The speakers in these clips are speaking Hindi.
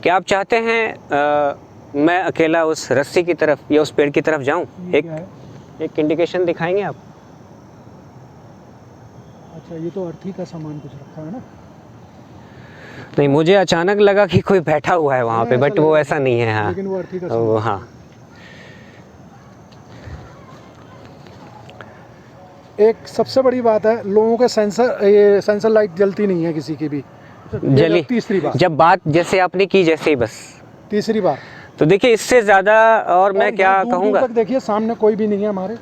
क्या आप चाहते हैं मैं अकेला उस रस्सी की तरफ या उस पेड़ की तरफ जाऊं? एक इंडिकेशन दिखाएंगे आप? अच्छा, ये तो अर्थी का सामान कुछ रखा है ना? नहीं, मुझे अचानक लगा कि कोई बैठा हुआ है वहाँ पे, बट वो ऐसा नहीं है। हाँ, लेकिन वो अर्थी का वो सामान। हाँ। एक सबसे बड़ी बात है, लोगों के सेंसर लाइट जलती नहीं है किसी की भी। जली तीसरी बार, जब बात जैसे आपने की, जैसे ही बस तीसरी बार। तो देखिए, इससे ज़्यादा और मैं क्या दूर कहूँगा। दूर तक देखिए, सामने कोई भी नहीं है हमारे।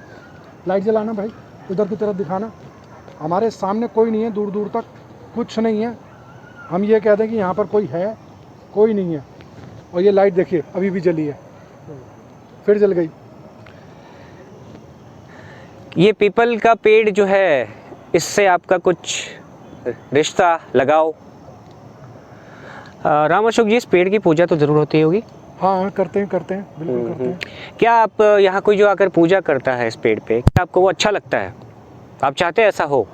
लाइट जलाना भाई, उधर की तरफ दिखाना। हमारे सामने कोई नहीं है, दूर दूर तक कुछ नहीं है। हम ये कहते हैं कि यहाँ पर कोई है, कोई नहीं है। और ये लाइट देखिए अभी भी जली है, फिर जल गई। ये पीपल का पेड़ जो है, इससे आपका कुछ रिश्ता लगाओ? राम अशोक जी, इस पेड़ की पूजा तो ज़रूर होती होगी? हाँ, करते हैं बिल्कुल करते हैं। क्या आप यहाँ कोई जो आकर पूजा करता है इस पेड़ पे, क्या आपको वो अच्छा लगता है? आप चाहते हैं ऐसा हो?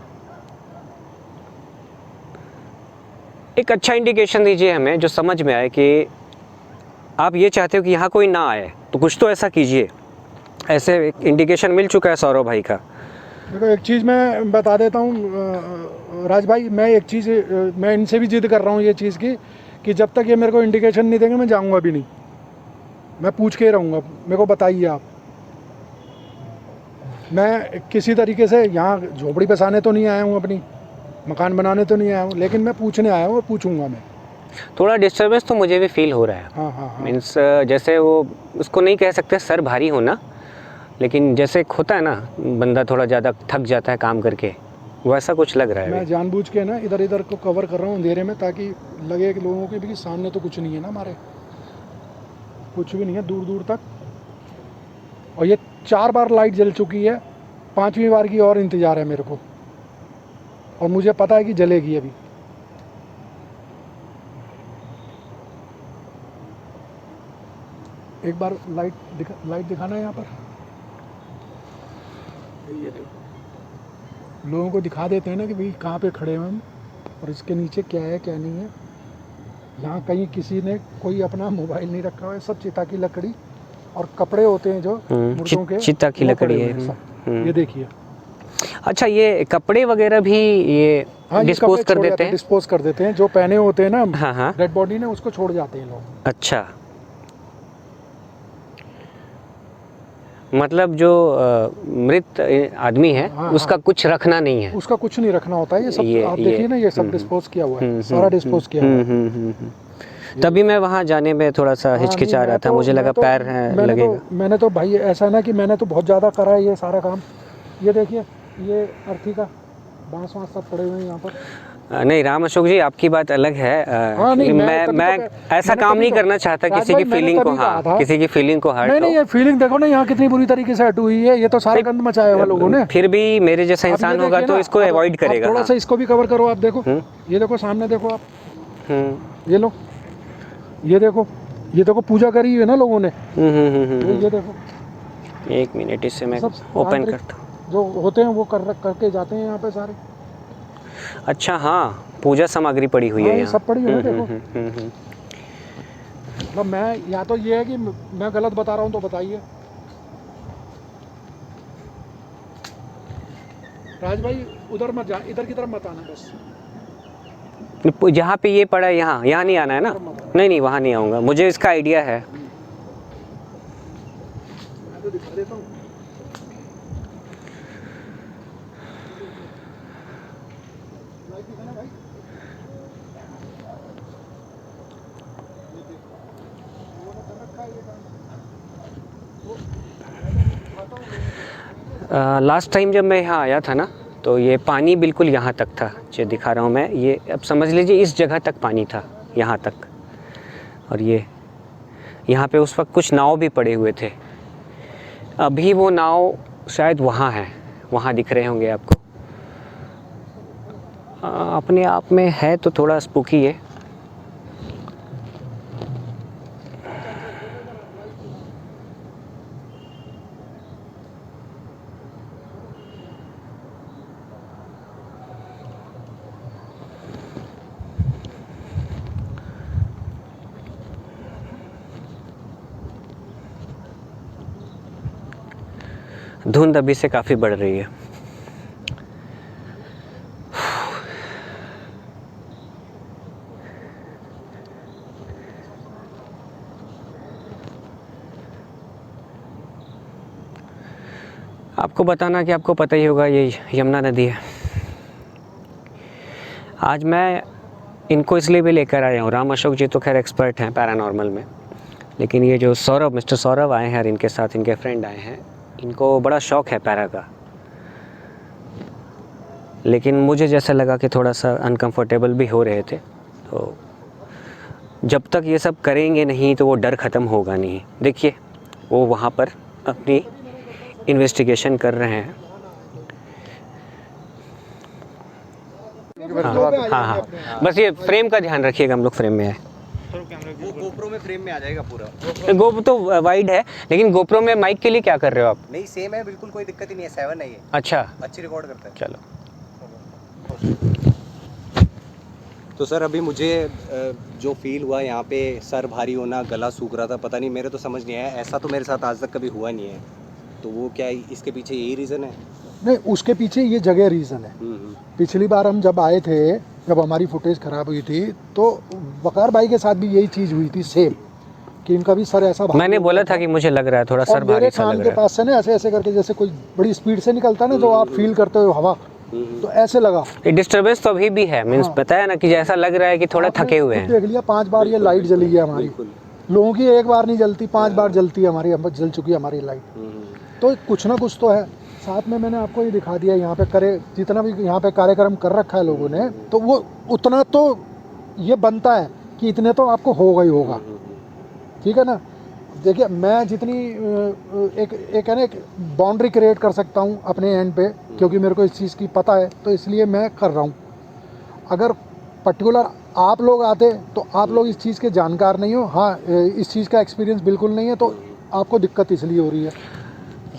एक अच्छा इंडिकेशन दीजिए हमें, जो समझ में आए कि आप ये चाहते हो कि यहाँ कोई ना आए, तो कुछ तो ऐसा कीजिए। ऐसे एक इंडिकेशन मिल चुका है सौरभ भाई का। देखो, एक चीज़ मैं बता देता हूँ राज भाई, मैं एक चीज़ मैं इनसे भी जिद कर रहा हूँ ये चीज़ की, कि जब तक ये मेरे को इंडिकेशन नहीं देंगे मैं जाऊँगा भी नहीं। मैं पूछ के ही रहूँगा, मेरे को बताइए आप। मैं किसी तरीके से यहाँ झोपड़ी बसाने तो नहीं आया हूँ, अपनी मकान बनाने तो नहीं आया हूँ, लेकिन मैं पूछने आया हूँ और पूछूंगा मैं। थोड़ा डिस्टर्बेंस तो मुझे भी फील हो रहा है। हाँ हाँ हाँ। मीन्स जैसे वो, उसको नहीं कह सकते सर भारी होना, लेकिन जैसे एक होता है ना, बंदा थोड़ा ज़्यादा थक जाता है काम करके, वैसा कुछ लग रहा है। मैं जानबूझ के ना इधर इधर को कवर कर रहा हूँ अंधेरे में, ताकि लगे कि लोगों के भी सामने तो कुछ नहीं है ना हमारे, कुछ भी नहीं है दूर दूर तक। और ये 4 बार लाइट जल चुकी है, 5वीं बार की और इंतज़ार है मेरे को, और मुझे पता है कि जलेगी अभी। एक बार लाइट दिखाना है यहाँ पर। ये देखो, लोगों को दिखा देते हैं ना कि भाई कहाँ पे खड़े हैं हम, और इसके नीचे क्या है क्या नहीं है। यहाँ कहीं किसी ने कोई अपना मोबाइल नहीं रखा हुआ है, सब चिता की लकड़ी और कपड़े होते हैं जो मुर्दों के, चिता की लकड़ी है। ये देखिए। अच्छा, ये कपड़े वगैरह भी ये डिस्पोज कर देते हैं? डिस्पोज कर देते हैं, जो पहने होते हैं ना हाँ हाँ, डेड बॉडी ने, उसको छोड़ जाते हैं लोग। अच्छा, मतलब जो मृत आदमी है, हाँ, उसका हाँ, कुछ रखना नहीं है। उसका कुछ नहीं रखना होता है। ये सब आप देखिए ना, ये सब डिस्पोज किया हुआ है, सारा डिस्पोज किया हुआ है। तभी मैं वहाँ जाने में थोड़ा सा हिचकिचा रहा था, मुझे लगा पैर लगेगा। मैंने तो भाई ऐसा ना कि मैंने तो बहुत ज़्यादा करा है ये सारा काम। ये देखिए, ये अर्थी का बांस वांस सब पड़े हुए हैं यहाँ पर। नहीं राम अशोक जी, आपकी बात अलग है। हाँ, नहीं, मैं ऐसा काम नहीं करना चाहता, किसी की फीलिंग को, हाँ, किसी की फीलिंग को हर्ट हो। नहीं, ये फीलिंग देखो ना यहाँ कितनी बुरी तरीके से हट हुई है। ये तो सारा गंद मचाया हुआ लोगों ने। फिर भी मेरे जैसा इंसान होगा तो इसको अवॉइड करेगा। थोड़ा सा इसको भी कवर करो आप, देखो ये देखो सामने देखो आप, ये लो, ये देखो पूजा करी है ना लोगों ने। ये देखो, एक मिनट, इससे मैं ओपन करता हूँ। जो होते हैं वो करके जाते हैं यहाँ पे सारे। अच्छा, हाँ, पूजा सामग्री पड़ी हुई है यहाँ, सब पड़ी हुई है देखो। मतलब मैं, या तो ये है कि मैं गलत बता रहा हूँ तो बताइए राज भाई। उधर मत जा, इधर की तरफ मत आना बस। जहाँ पे ये पड़ा है यहाँ नहीं आना है ना? नहीं, वहाँ नहीं आऊँगा, मुझे इसका आइडिया है। मैं तो दिखा देता हूँ। लास्ट टाइम जब मैं यहाँ आया था ना, तो ये पानी बिल्कुल यहाँ तक था, जो दिखा रहा हूँ मैं। ये अब समझ लीजिए इस जगह तक पानी था, यहाँ तक। और ये यहाँ पे उस वक्त कुछ नाव भी पड़े हुए थे। अभी वो नाव शायद वहाँ है, वहाँ दिख रहे होंगे आपको। अपने आप में है तो थोड़ा स्पूकी है। धुंध अभी से काफ़ी बढ़ रही है। आपको बताना कि आपको पता ही होगा ये यमुना नदी है। आज मैं इनको इसलिए भी लेकर आया हूँ, राम अशोक जी तो खैर एक्सपर्ट हैं पैरानॉर्मल में, लेकिन ये जो सौरभ, मिस्टर सौरभ आए हैं और इनके साथ इनके फ्रेंड आए हैं, इनको बड़ा शौक़ है पैरा का। लेकिन मुझे जैसा लगा कि थोड़ा सा अनकंफर्टेबल भी हो रहे थे, तो जब तक ये सब करेंगे नहीं तो वो डर ख़त्म होगा नहीं। देखिए वो वहाँ पर अपनी इन्वेस्टिगेशन कर रहे हैं। हाँ, बस ये फ्रेम का ध्यान रखिएगा, हम लोग फ्रेम में है। वो गोप्रो में फ्रेम में आ जाएगा पूरा। गोप्रो तो वाइड है, लेकिन गोप्रो में माइक के लिए क्या कर रहे हो आप? नहीं सेम है, बिल्कुल कोई दिक्कत ही नहीं है, 7 है ये। अच्छा, अच्छी रिकॉर्ड करता है। चलो। तो सर अभी मुझे जो फील हुआ यहाँ पे, सर भारी होना, गला सूख रहा था, पता नहीं मेरे तो समझ नहीं आया, ऐसा तो मेरे साथ आज तक कभी हुआ नहीं है। तो वो क्या इसके पीछे यही रीज़न है? नहीं, उसके पीछे ये जगह रीज़न है। पिछली बार हम जब आए थे, जब हमारी फुटेज ख़राब हुई थी, तो वकार भाई के साथ भी यही चीज़ हुई थी सेम, कि इनका भी सर ऐसा मैंने बोला था कि मुझे लग रहा है थोड़ा सर भारी सा लग रहा है। के पास से ना ऐसे ऐसे करके, जैसे कोई बड़ी स्पीड से निकलता है ना, जो आप फील करते हो हवा, तो ऐसे लगा। डिस्टर्बेंस तो अभी भी है, मीन्स बताया ना कि जैसा लग रहा है कि थोड़ा थके हुए हैं। देख लिया 5 बार ये लाइट जली है हमारी, लोगों की 1 बार नहीं जलती, 5 बार जलती है हमारी, जल चुकी है हमारी लाइट। तो कुछ ना कुछ तो है। साथ में मैंने आपको ये दिखा दिया, यहाँ पे करे जितना भी यहाँ पे कार्यक्रम कर रखा है लोगों ने, तो वो उतना तो ये बनता है कि इतने तो आपको होगा ही होगा, ठीक है ना। देखिए मैं जितनी एक है ना, एक बाउंड्री क्रिएट कर सकता हूँ अपने एंड पे, क्योंकि मेरे को इस चीज़ की पता है, तो इसलिए मैं कर रहा हूँ। अगर पर्टिकुलर आप लोग आते तो आप लोग इस चीज़ के जानकार नहीं हो, हाँ इस चीज़ का एक्सपीरियंस बिल्कुल नहीं है, तो आपको दिक्कत इसलिए हो रही है।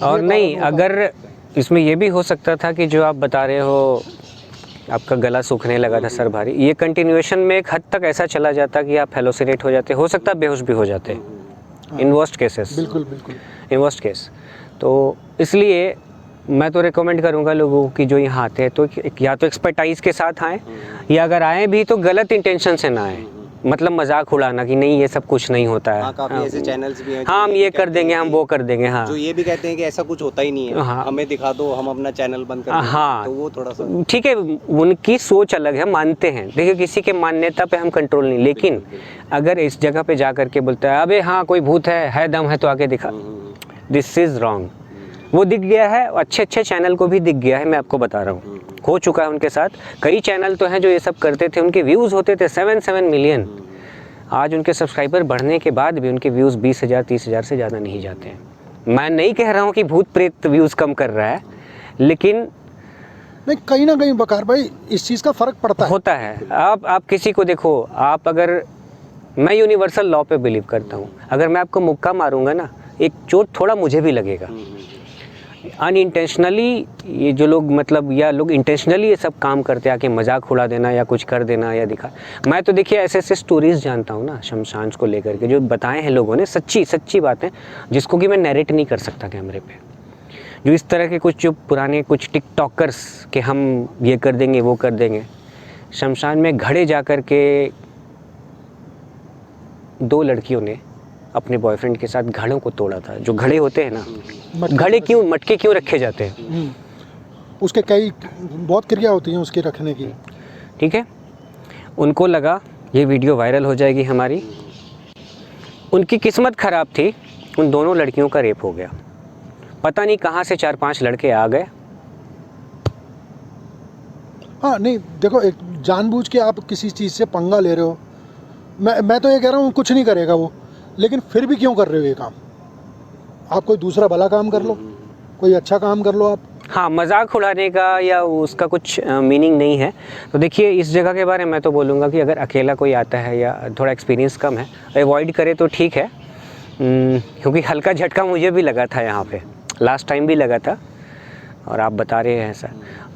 और नहीं, अगर इसमें ये भी हो सकता था कि जो आप बता रहे हो आपका गला सूखने लगा था, सर भारी, ये कंटिन्यूएशन में एक हद तक ऐसा चला जाता कि आप हेलोसिनेट हो जाते, हो सकता है बेहोश भी हो जाते इन वर्स्ट केसेस। बिल्कुल बिल्कुल इन वर्स्ट केस। तो इसलिए मैं तो रिकमेंड करूँगा लोगों की जो यहाँ आते हैं तो या तो एक्सपर्टाइज के साथ आएँ, या अगर आएँ भी तो गलत इंटेंशन से ना आएँ, मतलब मजाक उड़ाना कि नहीं ये सब कुछ नहीं होता है। हाँ, काफी ऐसे चैनल्स भी हैं हाँ, हम ये कर देंगे, हम वो कर देंगे, हाँ, जो ये भी कहते हैं कि ऐसा कुछ होता ही नहीं है, हाँ, हमें दिखा दो, हम अपना चैनल बंद कर देंगे। हाँ, तो वो थोड़ा सा ठीक है, उनकी सोच अलग है, मानते हैं। देखिए किसी के मान्यता पे हम कंट्रोल नहीं, लेकिन अगर इस जगह पे जा करके बोलता है अबे हाँ कोई भूत है दम है तो आके दिखा, दिस इज़ रॉन्ग। वो दिख गया है, अच्छे अच्छे चैनल को भी दिख गया है, मैं आपको बता रहा हूँ, हो चुका है उनके साथ। कई चैनल तो हैं जो ये सब करते थे, उनके व्यूज़ होते थे 7 मिलियन। आज उनके सब्सक्राइबर बढ़ने के बाद भी उनके व्यूज़ 20,000 30,000 से ज़्यादा नहीं जाते हैं। मैं नहीं कह रहा हूँ कि भूत प्रेत व्यूज़ कम कर रहा है, लेकिन नहीं, कहीं ना कहीं बकार भाई इस चीज़ का फ़र्क पड़ता है। होता है। आप किसी को देखो, आप अगर, मैं यूनिवर्सल लॉ पे बिलीव करता हूँ, अगर मैं आपको मुक्का मारूंगा ना, एक चोट थोड़ा मुझे भी लगेगा। अनइंटेंशनली ये जो लोग मतलब, या लोग इंटेंशनली ये सब काम करते हैं, आके मजाक उड़ा देना या कुछ कर देना या दिखा। मैं तो देखिए ऐसे ऐसे स्टोरीज़ जानता हूँ ना शमशान को लेकर के, जो बताए हैं लोगों ने, सच्ची बातें, जिसको कि मैं नैरेट नहीं कर सकता कैमरे पे। जो इस तरह के कुछ जो पुराने कुछ टिकटॉकर्स के हम ये कर देंगे वो कर देंगे, शमशान में घड़े जा कर के 2 लड़कियों ने अपने बॉयफ्रेंड के साथ घड़ों को तोड़ा था। जो घड़े होते हैं ना, घड़े क्यों, मटके क्यों रखे जाते हैं, उसके कई बहुत क्रिया होती हैं उसके रखने की, ठीक है। उनको लगा ये वीडियो वायरल हो जाएगी हमारी, उनकी किस्मत ख़राब थी, उन दोनों लड़कियों का रेप हो गया। पता नहीं कहाँ से 4-5 लड़के आ गए। हाँ नहीं देखो, एक जानबूझ के आप किसी चीज़ से पंगा ले रहे हो, मैं तो ये कह रहा हूँ कुछ नहीं करेगा वो, लेकिन फिर भी क्यों कर रहे हो ये काम? आप कोई दूसरा भला काम कर लो, कोई अच्छा काम कर लो आप। हाँ, मजाक उड़ाने का या उसका कुछ मीनिंग नहीं है। तो देखिए इस जगह के बारे में मैं तो बोलूँगा कि अगर अकेला कोई आता है या थोड़ा एक्सपीरियंस कम है, अवॉइड करे तो ठीक है, क्योंकि हल्का झटका मुझे भी लगा था यहाँ पे, लास्ट टाइम भी लगा था, और आप बता रहे हैं ऐसा।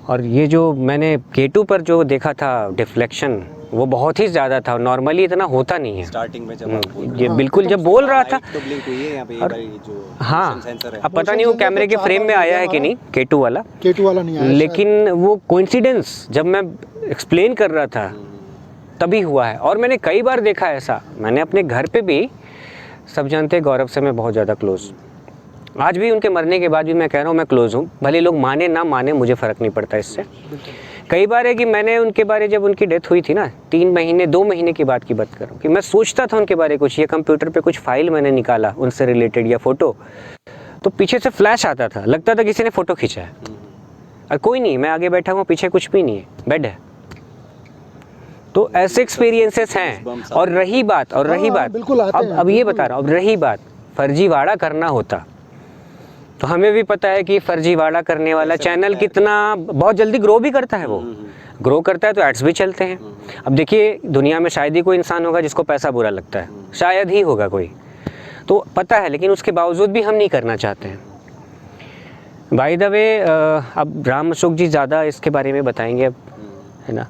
और ये जो मैंने K2 पर जो देखा था डिफ्लेक्शन, वो बहुत ही ज़्यादा था, नॉर्मली इतना होता नहीं है। स्टार्टिंग में जब आप बोल रहे ये हाँ, बिल्कुल तो जब बोल रहा था, तो ब्लिंक हुई है यहाँ पे, ये और- वाली जो हाँ मोशन सेंसर है। अब पता Motion नहीं वो sensor कैमरे तो के 4 फ्रेम बार में हो आया गया है कि हमारा। नहीं, K2 वाला, K2 वाला नहीं आया लेकिन वो कोइंसिडेंस जब मैं एक्सप्लेन कर रहा था तभी हुआ है। और मैंने कई बार देखा है ऐसा, मैंने अपने घर पे भी, सब जानते हैं गौरव से मैं बहुत ज़्यादा क्लोज, आज भी उनके मरने के बाद भी मैं कह रहा हूँ मैं क्लोज हूँ, भले लोग माने ना माने मुझे फ़र्क नहीं पड़ता इससे। कई बार है कि मैंने उनके बारे, जब उनकी डेथ हुई थी ना, 3 महीने 2 महीने की बात की बात करूँ, कि मैं सोचता था उनके बारे कुछ, ये कंप्यूटर पे कुछ फाइल मैंने निकाला उनसे रिलेटेड या फ़ोटो, तो पीछे से फ्लैश आता था, लगता था किसी ने फ़ोटो खींचा है, और कोई नहीं, मैं आगे बैठा हूँ, पीछे कुछ भी नहीं है, बेड है। तो ऐसे एक्सपीरियंसेस हैं। और रही बात, हाँ, बिल्कुल आते हैं, अब ये बिल्कुल। बता रहा हूँ, अब रही बात फर्जीवाड़ा करना होता तो हमें भी पता है कि फर्जीवाड़ा करने वाला कैसे चैनल बनता है? कितना बहुत जल्दी ग्रो भी करता है, वो ग्रो करता है तो एड्स भी चलते हैं। अब देखिए दुनिया में शायद ही कोई इंसान होगा जिसको पैसा बुरा लगता है, शायद ही होगा कोई, तो पता है, लेकिन उसके बावजूद भी हम नहीं करना चाहते हैं। बाय द वे अब राम अशोक जी ज़्यादा इसके बारे में बताएंगे अब, है ना।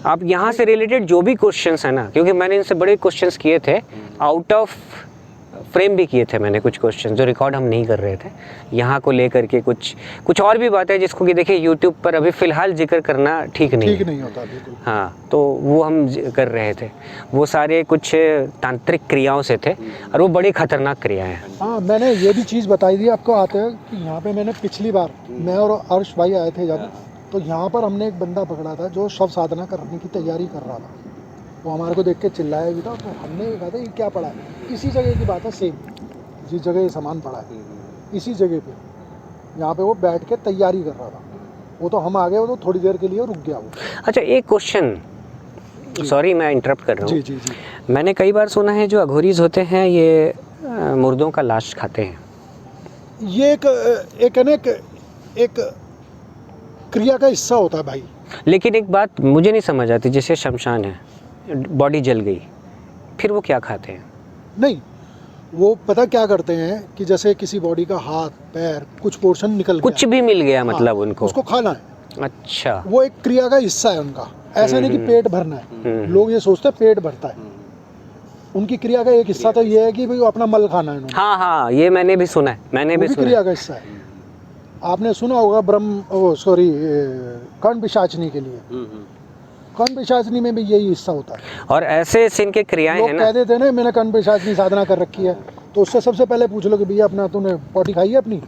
आप यहाँ से रिलेटेड जो भी क्वेश्चंस हैं ना, क्योंकि मैंने इनसे बड़े क्वेश्चंस किए थे, आउट ऑफ फ्रेम भी किए थे मैंने कुछ क्वेश्चन जो रिकॉर्ड हम नहीं कर रहे थे, यहाँ को लेकर के कुछ और भी बातें जिसको कि देखिए यूट्यूब पर अभी फ़िलहाल जिक्र करना ठीक नहीं ठीक है। नहीं होता बिल्कुल। हाँ, तो वो हम कर रहे थे, वो सारे कुछ तांत्रिक क्रियाओं से थे, और वो बड़ी खतरनाक क्रियाएं हैं। हाँ, मैंने ये भी चीज़ बताई थी आपको आते हुए कि यहाँ पे मैंने पिछली बार, मैं और अर्श भाई आए थे जब, तो यहाँ पर हमने एक बंदा पकड़ा था जो शव साधना करने की तैयारी कर रहा था। वो हमारे को देख के चिल्लाया भी था, तो हमने ये कहा था ये क्या पड़ा है, इसी जगह की बात है, सेम जिस जगह ये सामान पड़ा है इसी जगह पे, यहाँ पे वो बैठ के तैयारी कर रहा था। वो तो हम आ गए, वो तो थोड़ी देर के लिए रुक गया वो। अच्छा, एक क्वेश्चन, सॉरी मैं इंटरप्ट कर रहा जी हूँ। जी जी। मैंने कई बार सुना है जो अघोरीज होते हैं ये मुर्दों का लाश खाते हैं। ये एक क्रिया का हिस्सा होता है भाई। लेकिन एक बात मुझे नहीं समझ आती, जैसे शमशान है, बॉडी जल गई, फिर वो क्या खाते हैं? नहीं, वो पता क्या करते हैं कि जैसे किसी बॉडी का हाथ पैर कुछ पोर्शन निकल कुछ गया, भी मिल गया हाँ, मतलब उनको? उसको खाना है। अच्छा। वो एक क्रिया का हिस्सा है उनका, ऐसा नहीं कि पेट भरना है। लोग ये सोचते हैं पेट भरता है, उनकी क्रिया का एक हिस्सा तो ये है कि भाई वो अपना मल खाना है उन्होंने, हाँ हाँ, ये मैंने भी सुना है, मैंने वो भी भी सुना क्रिया है। का हिस्सा है। आपने सुना होगा कर्ण पिशाचनी के लिए, कर्ण पिशाचनी में भी यही हिस्सा होता है। और ऐसे सीन के क्रियाएं लोग हैं कह ना, देते हैं ना मैंने कर्ण पिशाचनी साधना कर रखी है, तो उससे सबसे पहले पूछ लो कि भैया अपना तूने पॉटी खाई है अपनी,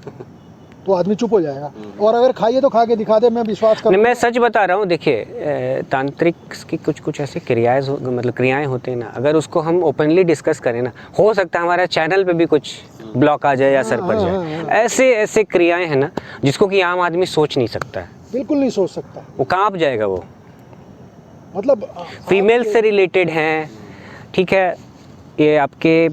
तो आदमी चुप हो जाएगा। और अगर खाइए तो खा के दिखा दे, मैं विश्वास नहीं, कर। मैं सच बता रहा हूँ। देखिए तांत्रिक की कुछ ऐसे मतलब क्रियाएं होते हैं ना, अगर उसको हम ओपनली डिस्कस करें ना, हो सकता है हमारे चैनल पे भी कुछ ब्लॉक आ जाए या सर पड़ जाए। ऐसे क्रियाएं हैं ना जिसको कि आम आदमी सोच नहीं सकता है, बिल्कुल नहीं सोच सकता, वो कांप जाएगा। वो मतलब फीमेल से रिलेटेड हैं, ठीक है, ये आपके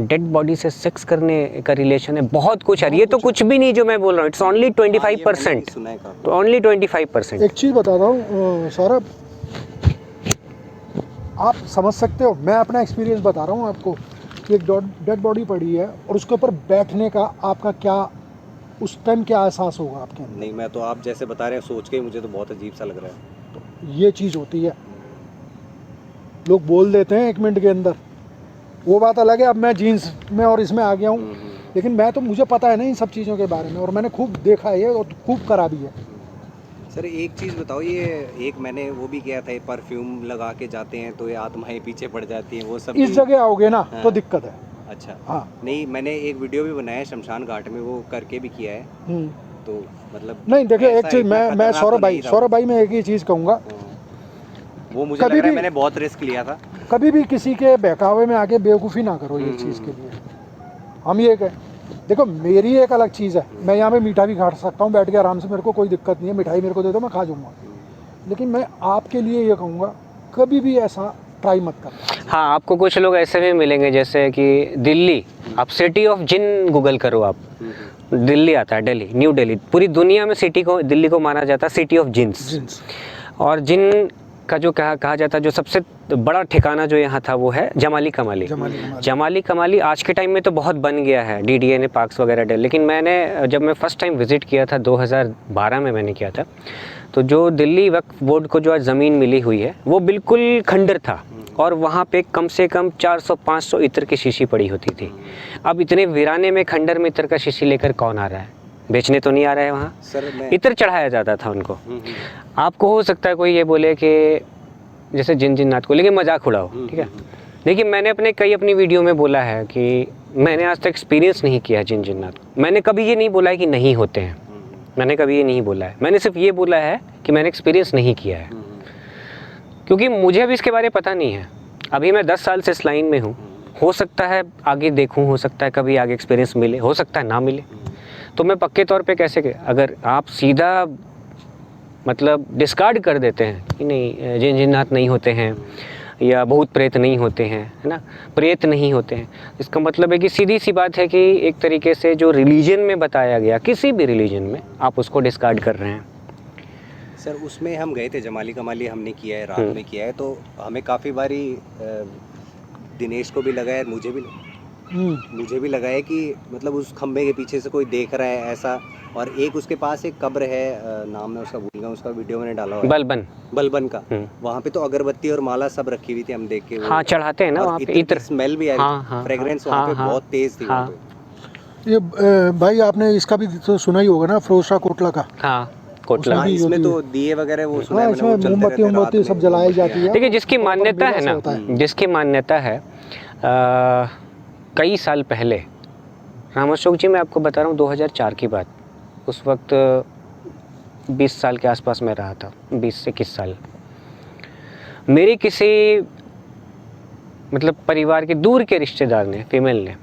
डेड बॉडी से सेक्स करने का रिलेशन है, बहुत कुछ है। ये तो कुछ भी नहीं जो मैं बोल रहा हूँ, इट्स ओनली 25%, तो ओनली 25%। एक चीज़ बताता हूँ सौरभ, आप समझ सकते हो, मैं अपना एक्सपीरियंस बता रहा हूँ आपको कि एक डेड बॉडी पड़ी है और उसके ऊपर बैठने का आपका क्या उस टाइम क्या एहसास होगा आपके अंदर? नहीं, मैं तो आप जैसे बता रहे हैं सोच के ही मुझे तो बहुत अजीब सा लग रहा है। ये चीज़ होती है, लोग बोल देते हैं 1 मिनट के अंदर, वो बात अलग है। अब मैं जीन्स में और इसमें आ गया हूँ, लेकिन मैं तो मुझे पता है ना इन सब चीज़ों के बारे में, और मैंने खूब देखा है और खूब करा भी है। सर एक चीज़ बताओ, ये एक मैंने वो भी किया था, परफ्यूम लगा के जाते हैं तो ये आत्माएं पीछे पड़ जाती हैं, वो सब इस भी- जगह आओगे ना हाँ। तो दिक्कत है। अच्छा, हाँ। नहीं मैंने एक वीडियो भी बनाया है शमशान घाट में, वो करके भी किया है, तो मतलब नहीं देखिए, एक ऐसा चीज़ इतना मैं खतरनाक तो सौरभ नहीं था। भाई मैं एक ही चीज़ कहूँगा, वो मुझे कभी लग रहा है भी- मैंने बहुत रिस्क लिया था। कभी भी किसी के बहकावे में आके बेवकूफ़ी ना करो ये चीज़ के लिए। हम ये कहें, देखो मेरी एक अलग चीज़ है, मैं यहाँ पे मीठा भी खा सकता हूँ बैठ के आराम से, मेरे को कोई दिक्कत नहीं है, मिठाई मेरे को दे दो मैं खा जाऊँगा, लेकिन मैं आपके लिए ये कहूँगा कभी भी ऐसा ट्राई मत करना। हाँ, आपको कुछ लोग ऐसे भी मिलेंगे, जैसे कि दिल्ली, आप सिटी ऑफ जिन गूगल करो आप, दिल्ली आता है, दिल्ली, न्यू दिल्ली, पूरी दुनिया में दिल्ली को माना जाता है सिटी ऑफ जिन्स। और जिन का जो कहा जाता है जो सबसे बड़ा ठिकाना जो यहाँ था वो है जमाली कमाली। जमाली कमाली आज के टाइम में तो बहुत बन गया है, डीडीए ने पार्क्स वगैरह डे, लेकिन मैंने जब मैं फ़र्स्ट टाइम विज़िट किया था 2012 में मैंने किया था, तो जो दिल्ली वक्फ बोर्ड को जो आज ज़मीन मिली हुई है वो बिल्कुल खंडर था और वहाँ पे कम से कम 400-500 इत्र की शीशी पड़ी होती थी। अब इतने वीराने में खंडर में इत्र का शीशी लेकर कौन आ रहा है? बेचने तो नहीं आ रहा है वहाँ, इत्र चढ़ाया जाता था उनको। आपको हो सकता है कोई ये बोले कि जैसे जिननाथ को लेकिन मजाक उड़ाओ, ठीक है। देखिए मैंने अपनी वीडियो में बोला है कि मैंने आज तक एक्सपीरियंस नहीं किया जिननाथ। मैंने कभी ये नहीं बोला है कि नहीं होते हैं, मैंने कभी ये नहीं बोला है, मैंने सिर्फ ये बोला है कि मैंने एक्सपीरियंस नहीं किया है, क्योंकि मुझे अभी इसके बारे में पता नहीं है। अभी मैं 10 साल से इस लाइन में हूँ, हो सकता है आगे देखूँ, हो सकता है कभी आगे एक्सपीरियंस मिले, हो सकता है ना मिले। तो मैं पक्के तौर पे कैसे, अगर आप सीधा मतलब डिस्कार्ड कर देते हैं कि नहीं जिननाथ नहीं होते हैं या भूत प्रेत नहीं होते हैं, है ना, प्रेत नहीं होते हैं, इसका मतलब है कि सीधी सी बात है कि एक तरीके से जो रिलीजन में बताया गया, किसी भी रिलीजन में, आप उसको डिस्कार्ड कर रहे हैं। सर उसमें हम गए थे, जमाली कमाली हमने किया है, रात में किया है, तो हमें काफ़ी बारी दिनेश को भी लगा है, मुझे भी लगा है कि मतलब उस खंबे के पीछे से कोई देख रहा है ऐसा। और एक उसके पास एक कब्र है, नाम मैं उसका भूल गया, उसका वीडियो मैंने डाला हुआ है, बलबन का। वहाँ पे तो अगरबत्ती और माला सब रखी हुई थी, हम देख के हाँ चढ़ाते हैं ना वहाँ पे, इत्र स्मेल भी आ रही, फ्रेग्रेंस वहाँ पे बहुत तेज थी वहाँ पे। ये भाई आपने इसका भी तो सुना ही होगा ना, फिरोज शाह कोटला का। हाँ कोटला, इसमें तो दिए वगैरह वो सुना है, इसमें मोमबत्ती सब जलाई जाती है। देखिए जिसकी मान्यता है ना, जिसकी मान्यता है, कई साल पहले रामाशोक जी, मैं आपको बता रहा हूँ 2004 की बात, उस वक्त 20 साल के आसपास मैं रहा था, 20 से 21 साल। मेरे किसी मतलब परिवार के दूर के रिश्तेदार ने, फीमेल ने,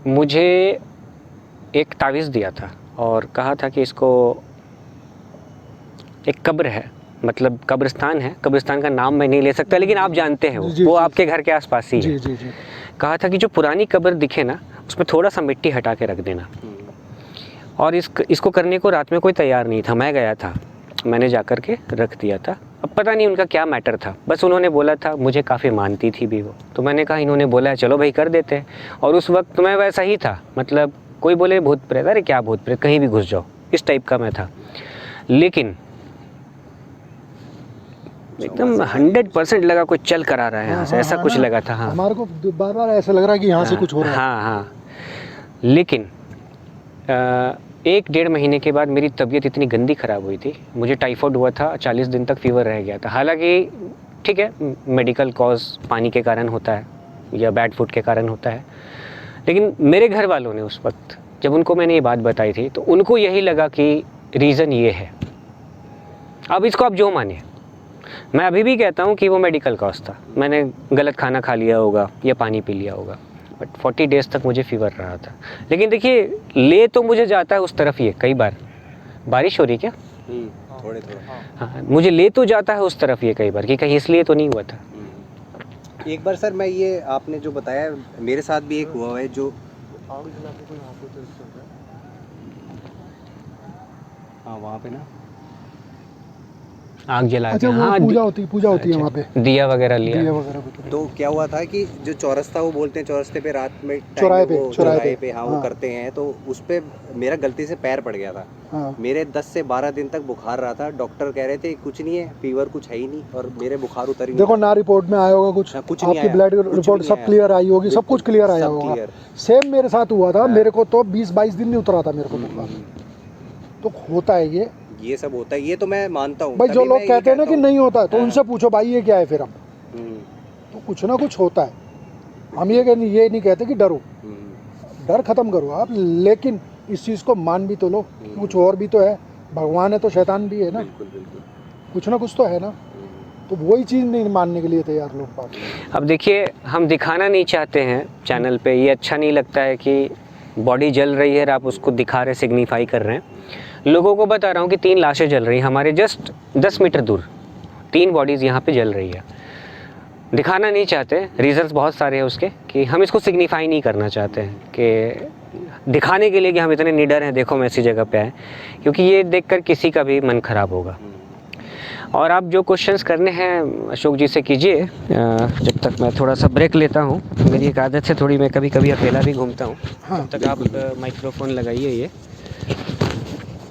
मुझे एक तावीज़ दिया था और कहा था कि इसको, एक कब्र है, मतलब कब्रिस्तान है, कब्रिस्तान का नाम मैं नहीं ले सकता लेकिन आप जानते हैं वो आपके घर के आसपास ही है। कहा था कि जो पुरानी कब्र दिखे ना उसमें थोड़ा सा मिट्टी हटा के रख देना। और इसको करने को रात में कोई तैयार नहीं था, मैं गया था, मैंने जा कर के रख दिया था। अब पता नहीं उनका क्या मैटर था, बस उन्होंने बोला था, मुझे काफ़ी मानती थी भी वो, तो मैंने कहा इन्होंने बोला है चलो भाई कर देते हैं। और उस वक्त मैं वैसा ही था, मतलब कोई बोले भूत प्रेत, अरे क्या भूत प्रेत, कहीं भी घुस जाओ, इस टाइप का मैं था। लेकिन एकदम 100% लगा कोई चल कर आ रहा है यहाँ से, ऐसा कुछ लगा था। हाँ हमारे को बार बार ऐसा लग रहा है कि यहाँ से कुछ हो रहा है। हाँ। लेकिन 1-1.5 महीने के बाद मेरी तबीयत इतनी गंदी ख़राब हुई थी, मुझे टाइफाइड हुआ था, 40 दिन तक फीवर रह गया था। हालांकि ठीक है, मेडिकल कॉज पानी के कारण होता है या बैड फूड के कारण होता है, लेकिन मेरे घर वालों ने उस वक्त जब उनको मैंने ये बात बताई थी तो उनको यही लगा कि रीज़न ये है। अब इसको आप जो माने, मैं अभी भी कहता हूँ कि वो मेडिकल कॉज था, मैंने गलत खाना खा लिया होगा या पानी पी लिया होगा, बट 40 डेज़ तक मुझे फीवर रहा था। लेकिन देखिए ले तो मुझे जाता है उस तरफ, ये कई बार बारिश हो रही क्या, थोड़े हाँ मुझे ले तो जाता है उस तरफ ये कई बार, कि कहीं इसलिए तो नहीं हुआ था। एक बार सर मैं ये आपने जो बताया मेरे साथ भी एक हुआ है, जो हाँ वहाँ पे ना आग जला अच्छा, हाँ पूजा होती है वहाँ पे, दिया वगैरह लिया। तो क्या हुआ था कि जो चौरस्ता वो बोलते हैं, चौरस्ते पे रात में चौराहे पे हाँ वो करते हैं, तो उस पे मेरा गलती से पैर पड़ गया था। हाँ। मेरे 10 से 12 दिन तक बुखार रहा था, डॉक्टर कह रहे थे कुछ नहीं है, फीवर कुछ है ही नहीं, और मेरे बुखार उतर ही नहीं। देखो ना रिपोर्ट में आया होगा कुछ नहीं आपकी ब्लड रिपोर्ट सब क्लियर आई होगी, सब कुछ क्लियर आया होगा। सेम मेरे साथ हुआ था, मेरे को तो 20-22 दिन नहीं उतरा था मेरे को बुखार। तो होता है ये सब होता है, ये तो मैं मानता हूँ भाई। जो लोग कहते हैं ना कि नहीं होता है, तो उनसे पूछो भाई ये क्या है, फिर हम तो कुछ ना कुछ होता है। हम ये नहीं कहते कि डरो, डर खत्म करो आप, लेकिन इस चीज़ को मान भी तो लो, कुछ और भी तो है, भगवान है तो शैतान भी है ना, कुछ ना कुछ तो है ना। तो वही चीज़ नहीं मानने के लिए तैयार लोग बात। अब देखिए हम दिखाना नहीं चाहते हैं चैनल पे, ये अच्छा नहीं लगता है कि बॉडी जल रही है और आप उसको दिखा रहे, सिग्निफाई कर रहे हैं। लोगों को बता रहा हूँ कि 3 लाशें जल रही हैं हमारे जस्ट 10 मीटर दूर, 3 बॉडीज़ यहाँ पे जल रही है। दिखाना नहीं चाहते, रीज़न्स बहुत सारे हैं उसके, कि हम इसको सिग्निफाई नहीं करना चाहते हैं कि दिखाने के लिए कि हम इतने निडर हैं, देखो हम ऐसी जगह पे आए, क्योंकि ये देखकर किसी का भी मन ख़राब होगा। और आप जो क्वेश्चंस करने हैं अशोक जी से कीजिए। जब तक मैं थोड़ा सा ब्रेक लेता हूँ, मेरी एक आदत है थोड़ी, मैं कभी कभी अकेला भी घूमता हूँ। हाँ, तब तक आप माइक्रोफोन लगाइए ये।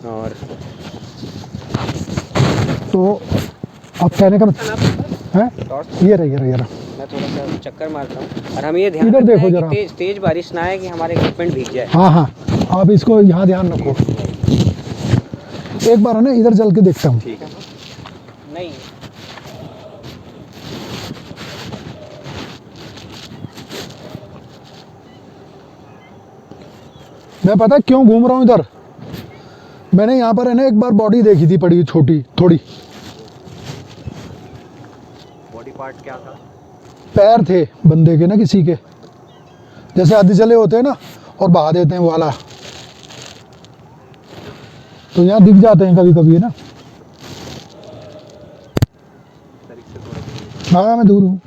और तो आप कहने का मतलब है, ये रहा। मैं थोड़ा सा चक्कर मारता हूँ, और हमें ये ध्यान इधर रखना देखो है जरा। कि तेज बारिश ना आए कि हमारे इक्विपमेंट भीग जाए। हाँ हाँ, आप इसको यहाँ ध्यान रखो। एक बार है ना इधर चल के देखता हूँ। ठीक है। नहीं, मैं पता है क्यों घूम रहा हूँ इधर। मैंने यहाँ पर है ना एक बार बॉडी देखी थी पड़ी हुई छोटी थोड़ी, बॉडी पार्ट क्या था? पैर थे बंदे के ना किसी के, जैसे आधे चले होते हैं ना और बहा देते हैं वो वाला, तो यहाँ दिख जाते हैं कभी कभी है ना। हाँ मैं दूर हूँ।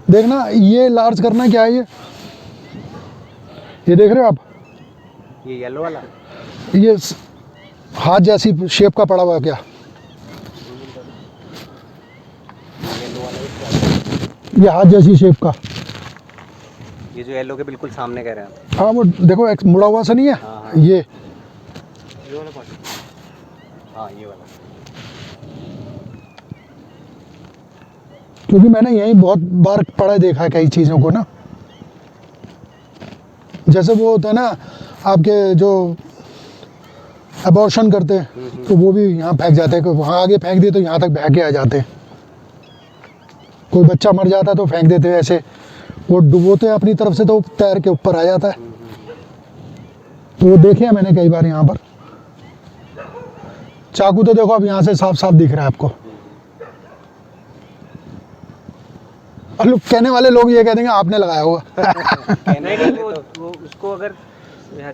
देखना ये लार्ज करना क्या है, ये देख रहे हो आप, ये येलो वाला? ये हाथ जैसी शेप का पड़ा हुआ है क्या, येलो वाला? ये हाथ जैसी शेप का। ये जो येलो के बिल्कुल सामने कह रहे हैं आप? हाँ वो देखो एक मुड़ा हुआ सा नहीं है। हाँ, हाँ। ये वाला पार्ट? हाँ ये वाला। क्योंकि मैंने यही बहुत बार पढ़ा देखा है कई चीज़ों को ना, जैसे वो होता है ना आपके जो अबॉर्शन करते हैं, तो वो भी यहाँ फेंक जाते हैं, वहाँ आगे फेंक दिए तो यहाँ तक बह के आ जाते हैं। कोई बच्चा मर जाता है तो फेंक देते हैं ऐसे, वो डुबोते हैं अपनी तरफ से तो तैर के ऊपर आ जाता है। तो वो देखे हैं मैंने कई बार यहाँ पर। चाकू तो देखो अब यहाँ से साफ साफ दिख रहा है आपको। और लोग कहने वाले लोग ये कह देंगे आपने लगाया होगा। कहना ही नहीं, वो उसको अगर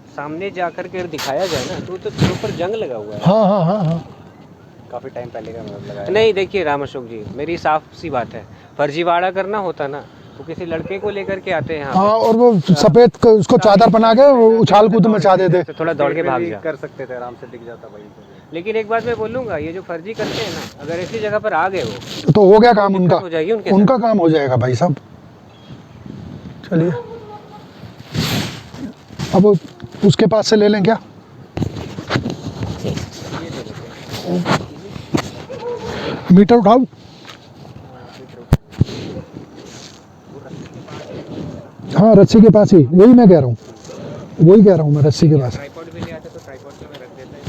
सामने जाकर के दिखाया जाए ना तो उसके ऊपर जंग लगा हुआ है। हाँ हाँ हाँ हाँ। काफ़ी टाइम पहले का मतलब लगाया। नहीं देखिए राम अशोक जी, मेरी साफ सी बात है, फर्जीवाड़ा करना होता ना तो किसी लड़के को लेकर के आते हैं यहाँ हाँ, और वो सफेद उसको चादर पहना के वो उछाल कूद मचा देते। पे, तो थोड़ा दौड़ के भाग जा। कर सकते थे, आराम से दिख जाता भाई। लेकिन एक बात मैं बोलूँगा, ये जो फर्जी करते हैं ना, अगर ऐसी जगह पर आ गए वो तो हो गया काम उनका, हो जाएगी उनके उनका काम हो जाएगा भाई साहब। चलिए अब उसके पास से ले लें क्या? मीटर उठाओ। हाँ रस्सी के पास ही, वही मैं कह रहा हूँ, वही कह रहा हूँ मैं, रस्सी के पास। ट्राइपॉड भी ले आते तो ट्राइपॉड पे मैं रख देता है।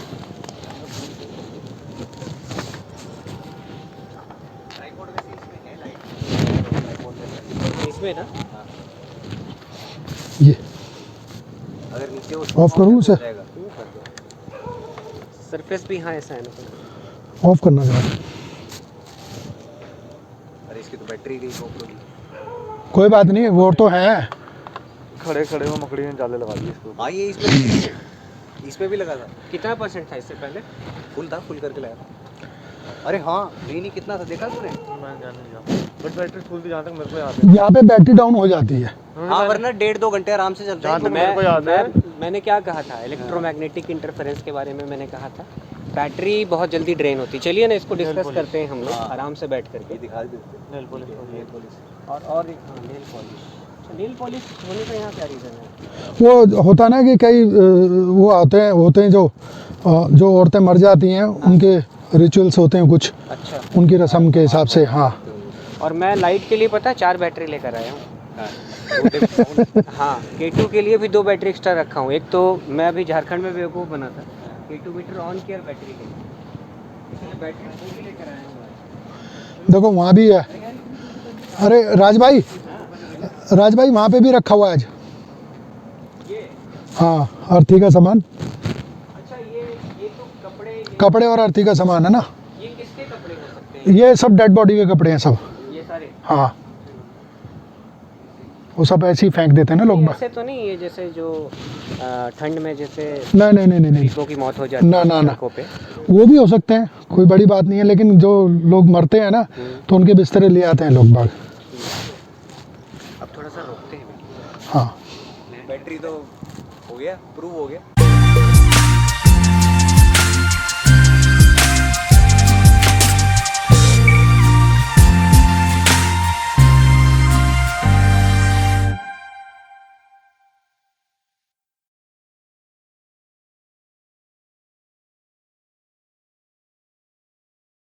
ट्राइपॉड वैसे इसमें है लाइट, इसमें ना ये अगर नीचे ऑफ करूँ उसे? सरफेस भी हाँ ऐसा है ना। ऑफ करना जरा। अरे इसकी तो बैटरी गई GoPro की। कोई बात नहीं, वो तो है। खड़े खड़े वो मकड़ी ने जाले लगा दिए इसको। हाँ ये इसमें भी लगा था। कितना % था इससे पहले? फुल था, फुल करके लाया था। अरे हाँ नहीं कितना था देखा तूने? मैं जाने नहीं जाता, बट बैटरी फुल थी जहाँ तक मेरे को याद है। यहाँ पे बैटरी डाउन हो जाती है। हाँ वरना 1.5-2 घंटे आराम से चलता है। जहाँ तक मेरे को याद है। मैंने क्या कहा था, इलेक्ट्रोमैग्नेटिक इंटरफेरेंस के बारे में मैंने कहा था, बैटरी बहुत जल्दी ड्रेन होती। चलिए ना इसको डिस्कस करते हैं हम लोग आराम से बैठ करके। ये दिखा देते। Nail polish. और नेल पॉलिश, नेल पॉलिश होने का यहाँ क्या रीज़न है? वो होता ना कि कई वो होते हैं जो औरतें मर जाती हैं, उनके रिचुअल्स होते हैं कुछ, अच्छा, उनकी रस्म के हिसाब से। हाँ और मैं लाइट के लिए पता है 4 बैटरी लेकर आया हूँ। हाँ K2 के लिए भी 2 बैटरी एक्स्ट्रा रखा हूँ। एक तो मैं अभी झारखंड में बेवकूफ़ बना था, K2 मीटर ऑन किया बैटरी के लिए, इसलिए बैटरी पूरी लेकर आया हूँ। देखो वहाँ भी है। अरे राज भाई वहाँ पे भी रखा हुआ है आज। हाँ अर्थी का सामान, अच्छा ये तो कपड़े और अर्थी का सामान है ना। ये किसके कपड़े हो सकते हैं? ये सब डेड बॉडी के कपड़े हैं सब। ये सारे हाँ वो सब ऐसे ही फेंक देते हैं ना लोग। ऐसे तो नहीं है जैसे जो ठंड में जैसे नहीं गरीबों की मौत हो जाती है ना सड़कों पे। वो भी हो सकते हैं, कोई बड़ी बात नहीं है, लेकिन जो लोग मरते हैं ना तो उनके बिस्तरे ले आते हैं लोग बाग। अब थोड़ा सा रोकते हैं। हाँ बैटरी बैटरी तो हो गया, प्रूव हो गया।